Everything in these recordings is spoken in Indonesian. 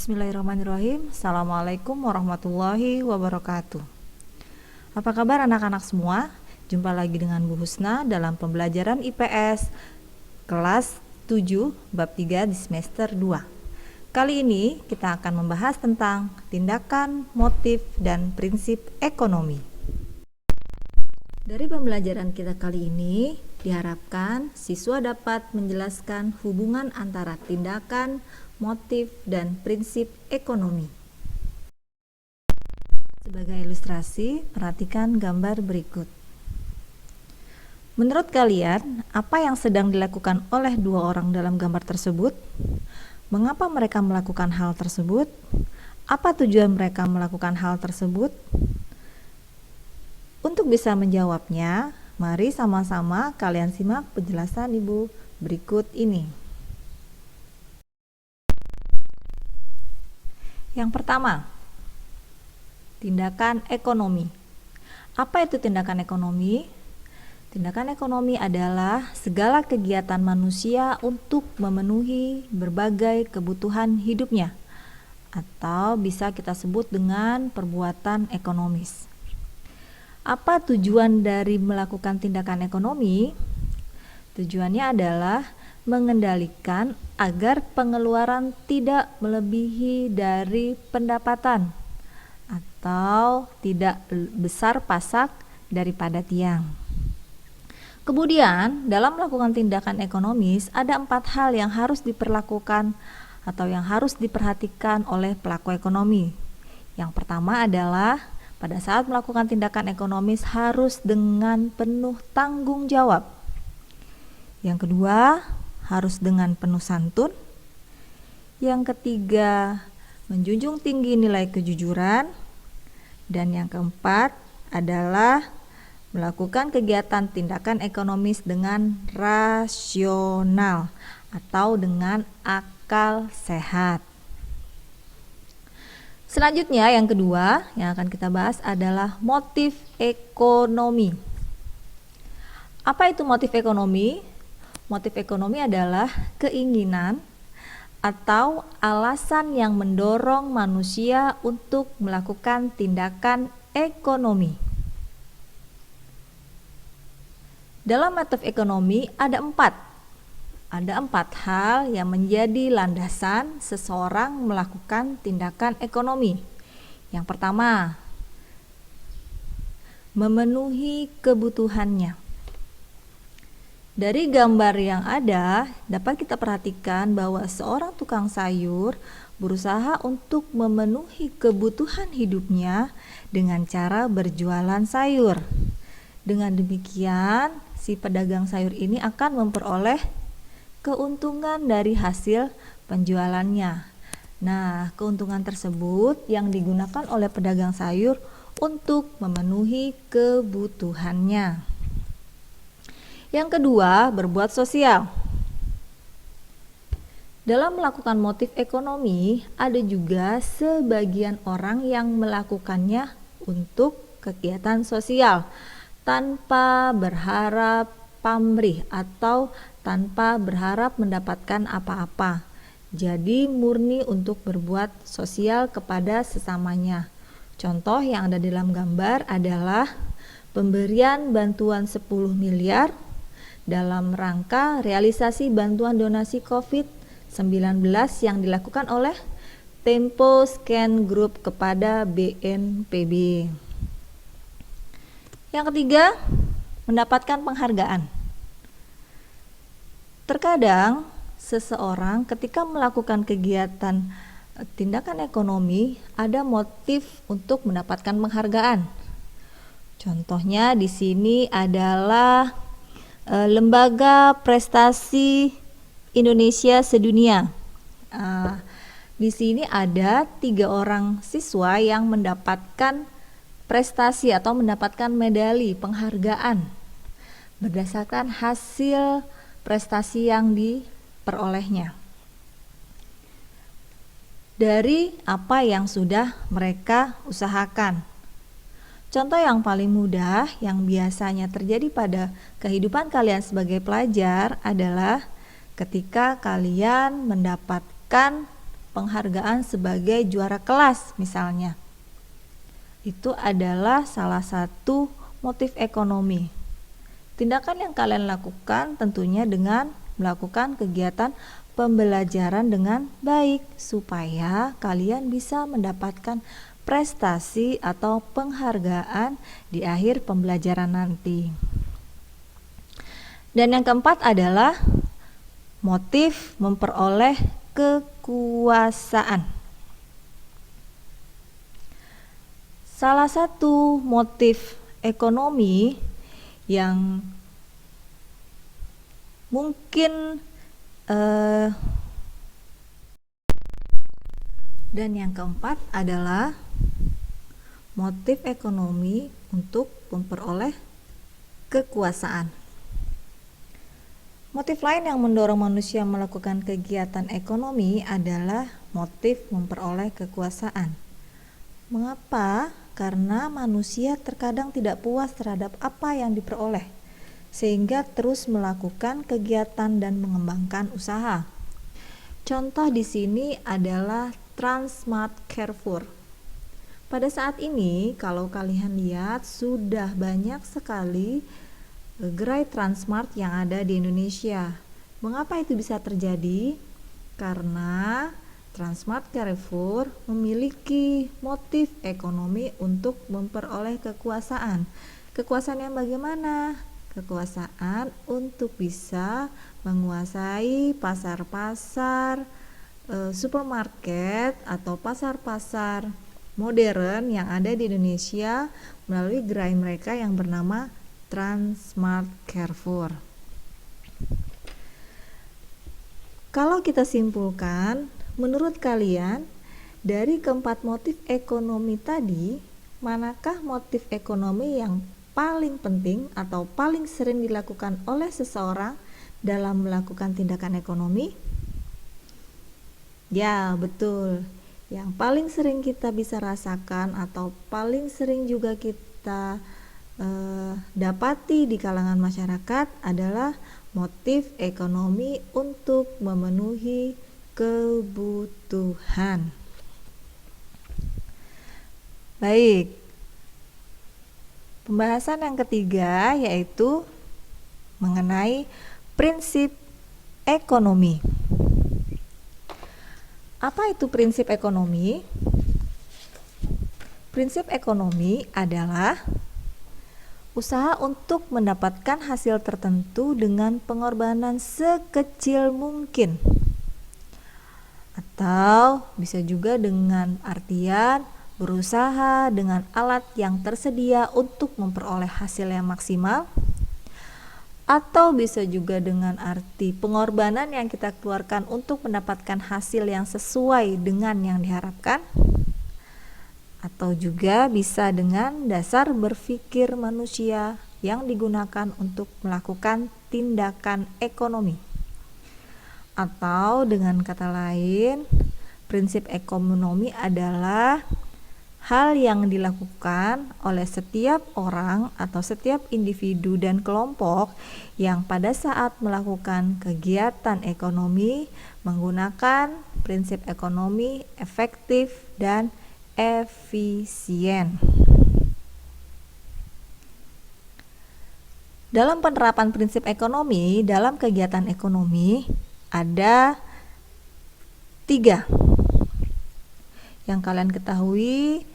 Bismillahirrahmanirrahim. Assalamualaikum warahmatullahi wabarakatuh. Apa kabar anak-anak semua? Jumpa lagi dengan Bu Husna dalam pembelajaran IPS kelas 7 bab 3 di semester 2. Kali ini kita akan membahas tentang tindakan, motif, dan prinsip ekonomi. Dari pembelajaran kita kali ini, diharapkan siswa dapat menjelaskan hubungan antara tindakan, motif, dan prinsip ekonomi. Sebagai ilustrasi, perhatikan gambar berikut. Menurut kalian, apa yang sedang dilakukan oleh dua orang dalam gambar tersebut? Mengapa mereka melakukan hal tersebut? Apa tujuan mereka melakukan hal tersebut? Untuk bisa menjawabnya, mari sama-sama kalian simak penjelasan Ibu berikut ini. Yang pertama, tindakan ekonomi. Apa itu tindakan ekonomi? Tindakan ekonomi adalah segala kegiatan manusia untuk memenuhi berbagai kebutuhan hidupnya, atau bisa kita sebut dengan perbuatan ekonomis. Apa tujuan dari melakukan tindakan ekonomi? Tujuannya adalah mengendalikan agar pengeluaran tidak melebihi dari pendapatan atau tidak besar pasak daripada tiang. Kemudian, dalam melakukan tindakan ekonomis ada 4 hal yang harus diperlakukan atau yang harus diperhatikan oleh pelaku ekonomi. Yang pertama adalah pada saat melakukan tindakan ekonomis harus dengan penuh tanggung jawab. Yang kedua, harus dengan penuh santun. Yang ketiga, menjunjung tinggi nilai kejujuran. Dan yang keempat adalah melakukan kegiatan tindakan ekonomis dengan rasional atau dengan akal sehat. Selanjutnya, yang kedua yang akan kita bahas adalah motif ekonomi. Apa itu motif ekonomi? Motif ekonomi adalah keinginan atau alasan yang mendorong manusia untuk melakukan tindakan ekonomi. Dalam motif ekonomi ada empat hal yang menjadi landasan seseorang melakukan tindakan ekonomi. Yang pertama, memenuhi kebutuhannya. Dari gambar yang ada, dapat kita perhatikan bahwa seorang tukang sayur berusaha untuk memenuhi kebutuhan hidupnya dengan cara berjualan sayur. Dengan demikian, si pedagang sayur ini akan memperoleh keuntungan dari hasil penjualannya. Nah, keuntungan tersebut yang digunakan oleh pedagang sayur untuk memenuhi kebutuhannya. Yang kedua, berbuat sosial. Dalam melakukan motif ekonomi, ada juga sebagian orang yang melakukannya untuk kegiatan sosial tanpa berharap pamrih atau tanpa berharap mendapatkan apa-apa. Jadi murni untuk berbuat sosial kepada sesamanya. Contoh yang ada dalam gambar adalah pemberian bantuan 10 miliar dalam rangka realisasi bantuan donasi COVID-19 yang dilakukan oleh Tempo Scan Group kepada BNPB. Yang ketiga, mendapatkan penghargaan. Terkadang seseorang ketika melakukan kegiatan tindakan ekonomi ada motif untuk mendapatkan penghargaan. Contohnya di sini adalah Lembaga Prestasi Indonesia Sedunia. Di sini ada 3 orang siswa yang mendapatkan prestasi atau mendapatkan medali penghargaan berdasarkan hasil prestasi yang diperolehnya dari apa yang sudah mereka usahakan. Contoh yang paling mudah yang biasanya terjadi pada kehidupan kalian sebagai pelajar adalah ketika kalian mendapatkan penghargaan sebagai juara kelas misalnya. Itu adalah salah satu motif ekonomi. Tindakan yang kalian lakukan tentunya dengan melakukan kegiatan pembelajaran dengan baik supaya kalian bisa mendapatkan prestasi atau penghargaan di akhir pembelajaran nanti. Dan yang keempat adalah motif memperoleh kekuasaan. Salah satu motif ekonomi yang mungkin dan yang keempat adalah motif ekonomi untuk memperoleh kekuasaan. Motif lain yang mendorong manusia melakukan kegiatan ekonomi adalah motif memperoleh kekuasaan. Mengapa? Karena manusia terkadang tidak puas terhadap apa yang diperoleh, sehingga terus melakukan kegiatan dan mengembangkan usaha. Contoh di sini adalah Transmart Carrefour. Pada saat ini, kalau kalian lihat, sudah banyak sekali gerai Transmart yang ada di Indonesia. Mengapa itu bisa terjadi? Karena Transmart Carrefour memiliki motif ekonomi untuk memperoleh kekuasaan. Kekuasaan yang bagaimana? Kekuasaan untuk bisa menguasai pasar-pasar, supermarket atau pasar-pasar modern yang ada di Indonesia melalui gerai mereka yang bernama Transmart Carrefour. Kalau kita simpulkan, menurut kalian, dari keempat motif ekonomi tadi, manakah motif ekonomi yang paling penting atau paling sering dilakukan oleh seseorang dalam melakukan tindakan ekonomi? Ya, betul. Yang paling sering kita bisa rasakan atau paling sering juga kita dapati di kalangan masyarakat adalah motif ekonomi untuk memenuhi kebutuhan. Baik, pembahasan yang ketiga yaitu mengenai prinsip ekonomi. Apa itu prinsip ekonomi? Prinsip ekonomi adalah usaha untuk mendapatkan hasil tertentu dengan pengorbanan sekecil mungkin. Atau bisa juga dengan artian berusaha dengan alat yang tersedia untuk memperoleh hasil yang maksimal. Atau bisa juga dengan arti pengorbanan yang kita keluarkan untuk mendapatkan hasil yang sesuai dengan yang diharapkan. Atau juga bisa dengan dasar berpikir manusia yang digunakan untuk melakukan tindakan ekonomi. Atau dengan kata lain, prinsip ekonomi adalah hal yang dilakukan oleh setiap orang atau setiap individu dan kelompok yang pada saat melakukan kegiatan ekonomi menggunakan prinsip ekonomi efektif dan efisien. Dalam penerapan prinsip ekonomi dalam kegiatan ekonomi ada 3 yang kalian ketahui.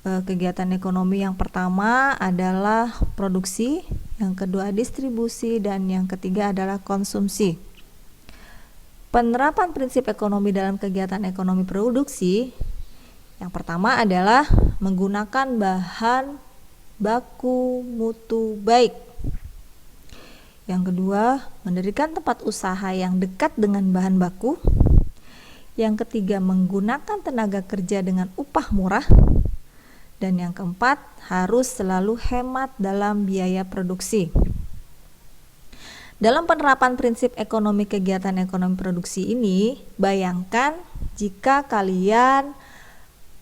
Kegiatan ekonomi yang pertama adalah produksi, yang kedua distribusi, dan yang ketiga adalah konsumsi. Penerapan prinsip ekonomi dalam kegiatan ekonomi produksi yang pertama adalah menggunakan bahan baku mutu baik. Yang kedua, mendirikan tempat usaha yang dekat dengan bahan baku. Yang ketiga, menggunakan tenaga kerja dengan upah murah. Dan yang keempat, harus selalu hemat dalam biaya produksi. Dalam penerapan prinsip ekonomi kegiatan ekonomi produksi ini, bayangkan jika kalian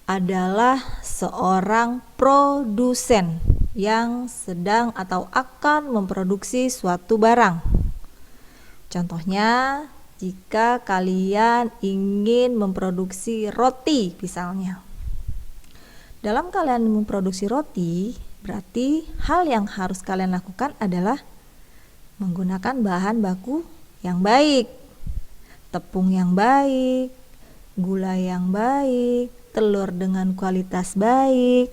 adalah seorang produsen yang sedang atau akan memproduksi suatu barang. Contohnya, jika kalian ingin memproduksi roti misalnya. Dalam kalian memproduksi roti, berarti hal yang harus kalian lakukan adalah menggunakan bahan baku yang baik, tepung yang baik, gula yang baik, telur dengan kualitas baik.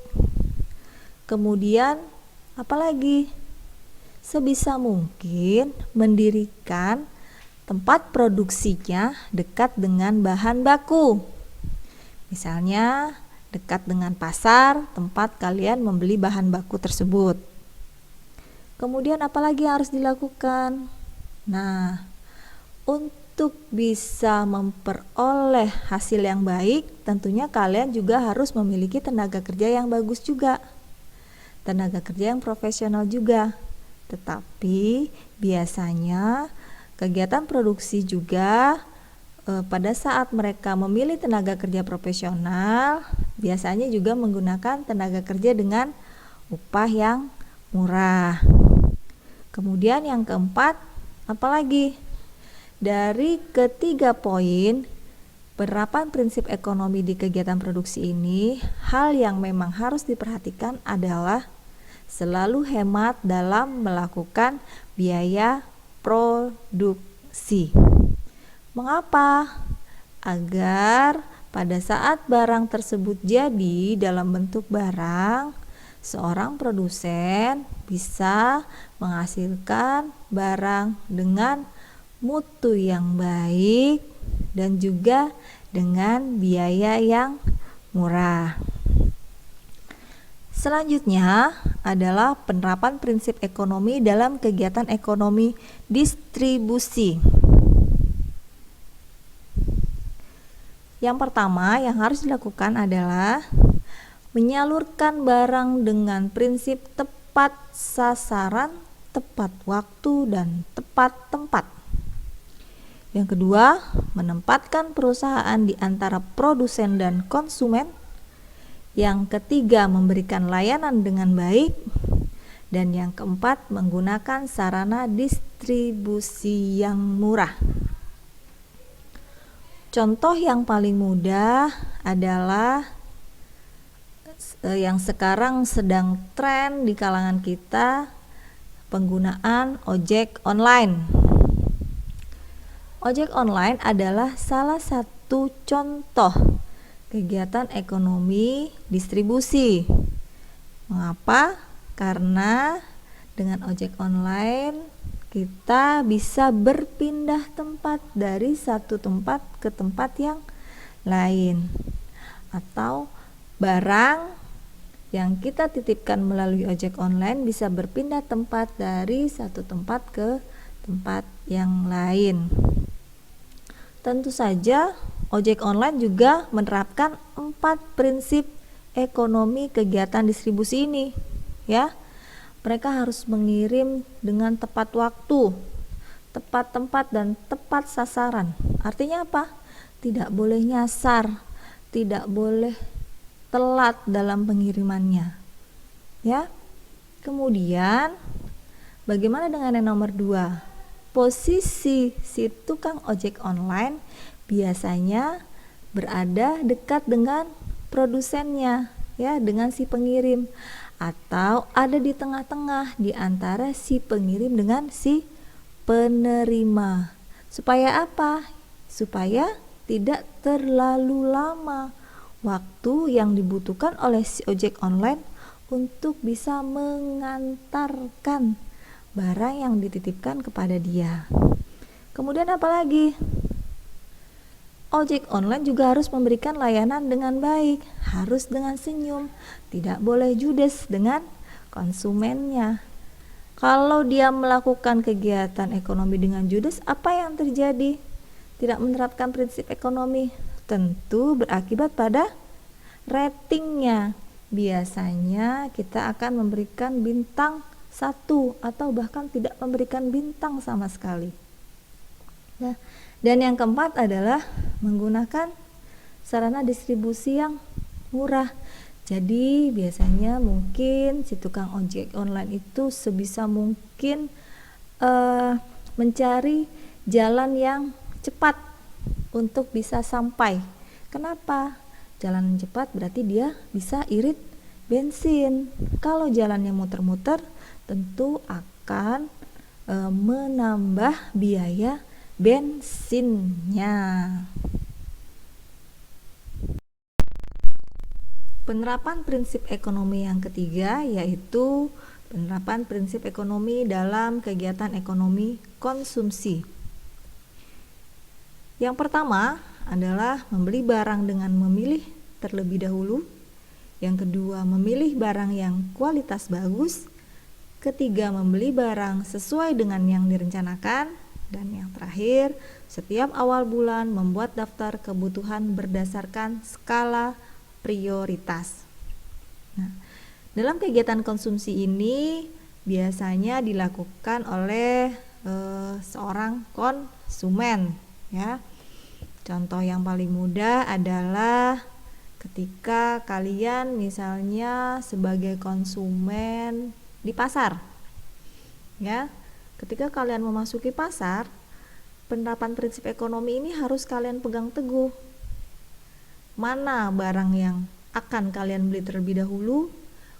Kemudian apalagi? Sebisa mungkin mendirikan tempat produksinya dekat dengan bahan baku. Misalnya dekat dengan pasar tempat kalian membeli bahan baku tersebut. Kemudian apalagi yang harus dilakukan? Nah, untuk bisa memperoleh hasil yang baik, tentunya kalian juga harus memiliki tenaga kerja yang bagus juga. Tenaga kerja yang profesional juga. Tetapi biasanya kegiatan produksi juga pada saat mereka memilih tenaga kerja profesional, biasanya juga menggunakan tenaga kerja dengan upah yang murah. Kemudian yang keempat, apalagi? Dari ketiga poin penerapan prinsip ekonomi di kegiatan produksi ini, hal yang memang harus diperhatikan adalah selalu hemat dalam melakukan biaya produksi. Mengapa? Agar pada saat barang tersebut jadi dalam bentuk barang, seorang produsen bisa menghasilkan barang dengan mutu yang baik dan juga dengan biaya yang murah. Selanjutnya adalah penerapan prinsip ekonomi dalam kegiatan ekonomi distribusi. Yang pertama yang harus dilakukan adalah menyalurkan barang dengan prinsip tepat sasaran, tepat waktu, dan tepat tempat. Yang kedua, menempatkan perusahaan di antara produsen dan konsumen. Yang ketiga, memberikan layanan dengan baik. Dan yang keempat, menggunakan sarana distribusi yang murah. Contoh yang paling mudah adalah yang sekarang sedang tren di kalangan kita, penggunaan ojek online. Ojek online adalah salah satu contoh kegiatan ekonomi distribusi. Mengapa? Karena dengan ojek online kita bisa berpindah tempat dari satu tempat ke tempat yang lain, atau barang yang kita titipkan melalui ojek online bisa berpindah tempat dari satu tempat ke tempat yang lain. Tentu saja ojek online juga menerapkan 4 prinsip ekonomi kegiatan distribusi ini, ya. Mereka harus mengirim dengan tepat waktu, tepat tempat, dan tepat sasaran. Artinya apa? Tidak boleh nyasar, tidak boleh telat dalam pengirimannya, ya. Kemudian bagaimana dengan yang nomor 2? Posisi si tukang ojek online biasanya berada dekat dengan produsennya, ya, dengan si pengirim, atau ada di tengah-tengah di antara si pengirim dengan si penerima. Supaya apa? Supaya tidak terlalu lama waktu yang dibutuhkan oleh si ojek online untuk bisa mengantarkan barang yang dititipkan kepada dia. Kemudian apalagi? Ojek online juga harus memberikan layanan dengan baik, harus dengan senyum, tidak boleh judes dengan konsumennya. Kalau dia melakukan kegiatan ekonomi dengan judes, apa yang terjadi? Tidak menerapkan prinsip ekonomi, tentu berakibat pada ratingnya. Biasanya kita akan memberikan bintang 1 atau bahkan tidak memberikan bintang sama sekali. Nah, dan yang keempat adalah menggunakan sarana distribusi yang murah. Jadi biasanya mungkin si tukang ojek online itu sebisa mungkin mencari jalan yang cepat untuk bisa sampai. Kenapa? Jalan cepat berarti dia bisa irit bensin. Kalau jalannya muter-muter tentu akan menambah biaya bensinnya. Penerapan prinsip ekonomi yang ketiga yaitu penerapan prinsip ekonomi dalam kegiatan ekonomi konsumsi. Yang pertama adalah membeli barang dengan memilih terlebih dahulu. Yang kedua, memilih barang yang kualitas bagus. Ketiga, membeli barang sesuai dengan yang direncanakan. Dan yang terakhir, setiap awal bulan membuat daftar kebutuhan berdasarkan skala prioritas. Nah, dalam kegiatan konsumsi ini biasanya dilakukan oleh seorang konsumen, ya. Contoh yang paling mudah adalah ketika kalian misalnya sebagai konsumen di pasar, ya. Ketika kalian memasuki pasar, penerapan prinsip ekonomi ini harus kalian pegang teguh. Mana barang yang akan kalian beli terlebih dahulu,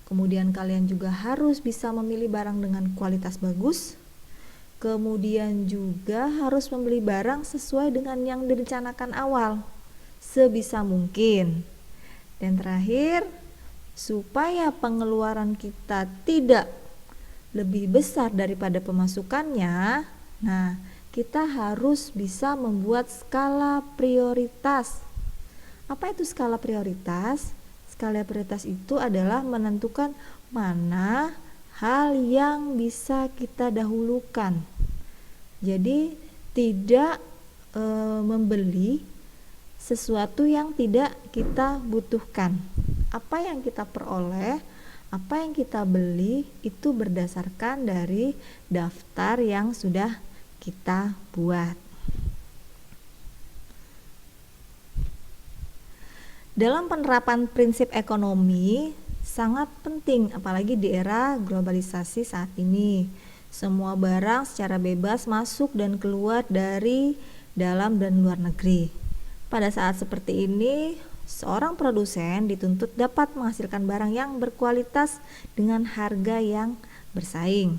kemudian kalian juga harus bisa memilih barang dengan kualitas bagus, kemudian juga harus membeli barang sesuai dengan yang direncanakan awal sebisa mungkin. Dan terakhir, supaya pengeluaran kita tidak lebih besar daripada pemasukannya, nah kita harus bisa membuat skala prioritas. Apa itu skala prioritas? Skala prioritas itu adalah menentukan mana hal yang bisa kita dahulukan. Jadi tidak membeli sesuatu yang tidak kita butuhkan. Apa yang kita peroleh, apa yang kita beli itu berdasarkan dari daftar yang sudah kita buat. Dalam penerapan prinsip ekonomi sangat penting, apalagi di era globalisasi saat ini. Semua barang secara bebas masuk dan keluar dari dalam dan luar negeri. Pada saat seperti ini, seorang produsen dituntut dapat menghasilkan barang yang berkualitas dengan harga yang bersaing.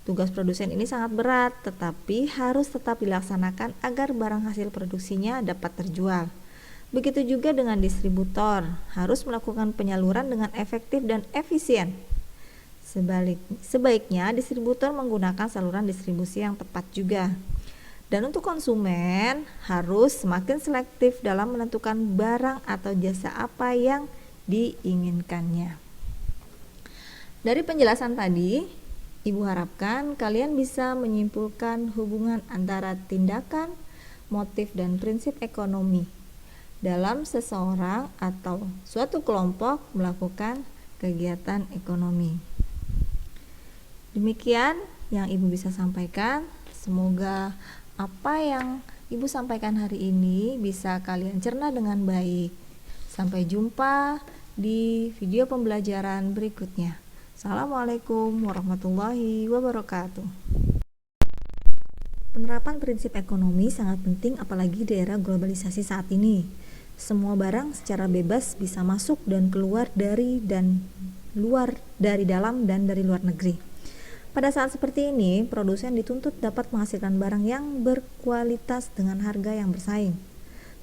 Tugas produsen ini sangat berat, tetapi harus tetap dilaksanakan agar barang hasil produksinya dapat terjual. Begitu juga dengan distributor, harus melakukan penyaluran dengan efektif dan efisien. Sebaiknya distributor menggunakan saluran distribusi yang tepat juga. Dan untuk konsumen, harus semakin selektif dalam menentukan barang atau jasa apa yang diinginkannya. Dari penjelasan tadi, Ibu harapkan kalian bisa menyimpulkan hubungan antara tindakan, motif, dan prinsip ekonomi dalam seseorang atau suatu kelompok melakukan kegiatan ekonomi. Demikian yang Ibu bisa sampaikan. Semoga apa yang Ibu sampaikan hari ini bisa kalian cerna dengan baik. Sampai jumpa di video pembelajaran berikutnya. Assalamualaikum warahmatullahi wabarakatuh. Penerapan prinsip ekonomi sangat penting apalagi di era globalisasi saat ini. Semua barang secara bebas bisa masuk dan keluar dari dalam dan dari luar negeri. Pada saat seperti ini, produsen dituntut dapat menghasilkan barang yang berkualitas dengan harga yang bersaing.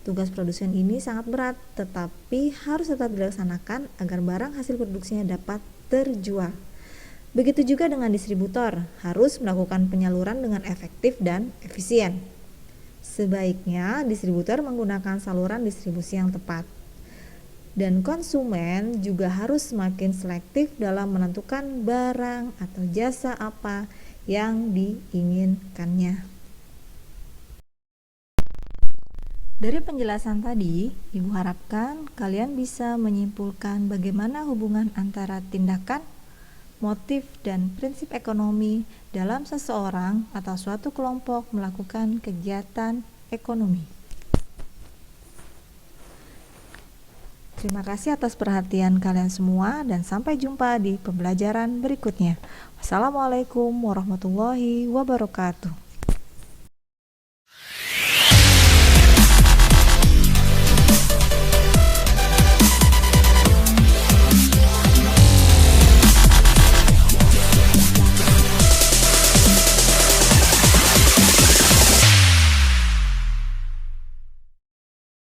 Tugas produsen ini sangat berat, tetapi harus tetap dilaksanakan agar barang hasil produksinya dapat terjual. Begitu juga dengan distributor, harus melakukan penyaluran dengan efektif dan efisien. Sebaiknya distributor menggunakan saluran distribusi yang tepat. Dan konsumen juga harus semakin selektif dalam menentukan barang atau jasa apa yang diinginkannya. Dari penjelasan tadi, Ibu harapkan kalian bisa menyimpulkan bagaimana hubungan antara tindakan, motif, dan prinsip ekonomi dalam seseorang atau suatu kelompok melakukan kegiatan ekonomi. Terima kasih atas perhatian kalian semua dan sampai jumpa di pembelajaran berikutnya. Wassalamualaikum warahmatullahi wabarakatuh.